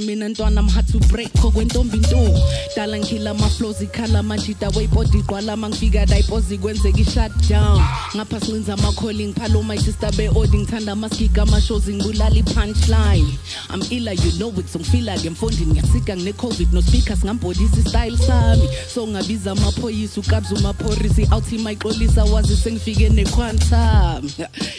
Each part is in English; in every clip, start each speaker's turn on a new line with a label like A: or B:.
A: Mina ntwana I'm hard to break kokwentombi nto dala ngila ma flows ikhala majita way body qwala mangifika dayiphozi kwenzeka shutdown ngapha sinza ama calling phalo my sister be ording thanda maskika ama shows ngibulala punchline I'm illa you know it so ngifeel like emfondini ngiyasika ngine covid no speakers ngambodisa style sami so ngabiza amaphoyisa ukabza umaphorisi outhi mayixolisa wazi sengifike nequantum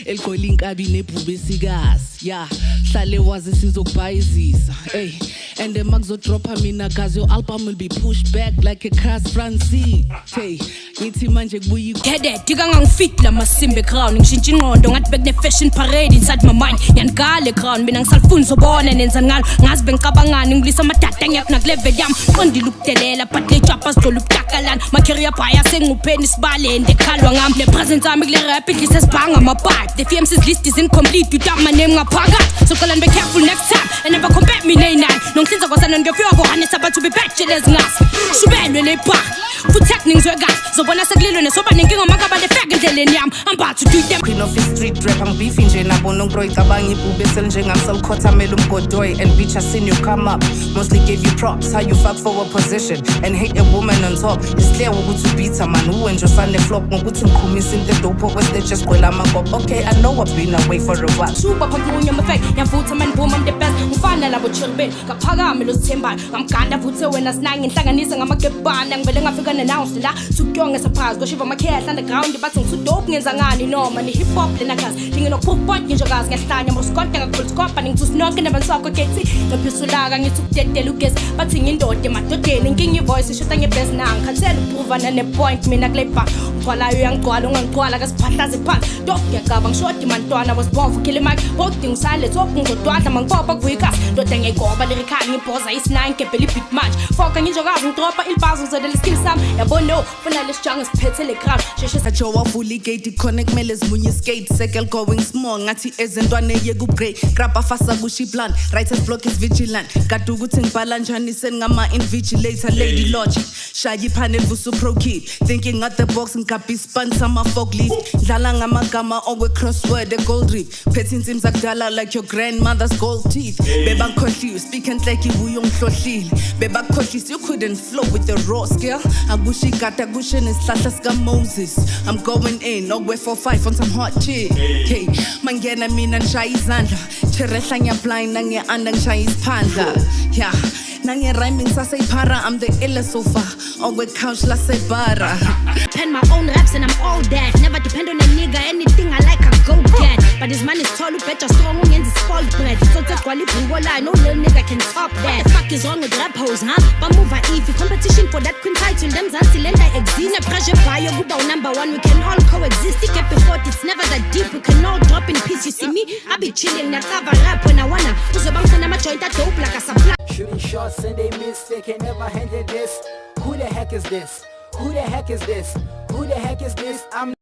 A: elgoli inkabi nebhube sikazi yeah hlale wazi sizokubhayizisa hey and then makuzodropa mina cause your album will be pushed back like a crass Francie hey ngithi manje kubuyi
B: Kede ngangifit la masimbe crown ngishintsha ingqondo ngathi bekune fashion parade inside my mind yanigale crown mina ngisalifunda ubone nenza ngalo ngazi bengicabangani ngilisa amadada ngiyakuna level yami qondile ukudelela but le chapa sidolo ubutakalana my career bias sengupheni sibalende khalwa ngami le presence ami kule rap idlise sibhanga ama pipe the FMC's list is incomplete without my name ngaphakathi so call and be careful next time and never compare me nay nine nongihlinza kwasana ngiyofika kohanisa but to be bachelors ngasi shubelwe le bar futhi ngizwekazi zobona sekulilwe nesoba nenkinga makaba lefeke endleleni yami I'm about to do them
C: queen of street rap angibifi nje nabo nongro icabanga ibhube selnjengamselkhothamela umgodoy and bitch I seen you come up mostly gave you props how you fuck for a position and hate a woman on top it's clear ukuthi ubitha man uwenjosane flop ngokuthi ngikhumisa into dope westage just kwela amakop okay I know I've been away for a while
B: super phambi my fake yamvutha man boom I'm the best ufana labo chilbel ngaphakame lo sithembayo ngamganda futhe wena sinange inhlanganisa ngamagebhana ngivele ngafika ne-announce la sukuyonge surprise kwashiva amakhehla underground bathi ngisudope ngenza ngani noma ni hip hop lena kazi nginokuphupot nje kazi ngiyahlanya moskonta ngakhulskopa ningithusinonke nabanswakho kethi nophisulaka ngithi ukudedela ugesi bathi ngindoda emadodeni ngingi voice ishota ngebest nang khansela ukuprovana ne-point mina kulepa ugcwalayo uyangigcwala ungangigcwala kasiphahlaze phansi dok ngiyacaba ngishodi mantwana was born for kill mic both silence ngizodwadla mangibopha kuyikasi ndoda ngiyayigoba lirikhali ngibhoza isinayini gebhela beat match foka ngizokazi ngidropa ilibhazo ngizodela skill sami yabona funa lesijanga siphethe le crowd sheshe
A: Acho wavula igate connect kumele simunye skate circle going small ngathi ezintwane yeke upgrade grab afasa kusho plan writers block is vigilant kade ukuthi ngibhala njani sengama invigilator lady logic shaya iphane vusu pro kid thinking out the box ngikaphi sponsor ama forklift dlala ngamagama okwe crossword a gold reef phethe insimbi zakudala like your grandmother's gold teeth bebangikhohliwe speaking like ibuyongihlohlile bebakukhohlisa you couldn't flow with the raw skill akusho igata kusho nesihlahla sika Moses I'm going in okwe 45 on some hot shit hey mangena mina ngishaya izandla cherehla ngiyablind nange-under ngishaya isiphandla yeah nange rhyming saseyiphara I'm the illest so far okwe couch lasebara
B: pen my own raps and I'm all that never depend on a nigga anything I like I go get but this man is tall better strong ungenza spoiled bread so tegwala ibhuko la no little nigga can top that what the fuck is wrong with rap hoes huh bamuva if competition for that queen title them zansi lenda exist pressure buy kuba number 1 we can all coexist get before it's never that deep we can all drop in peace you see me I be chilling na cover rap when I wanna uzoba ngifuna ama joint dope like a supply
D: shooting shots and they miss they can never handle this who the heck is this who the heck is this who the heck is this I'm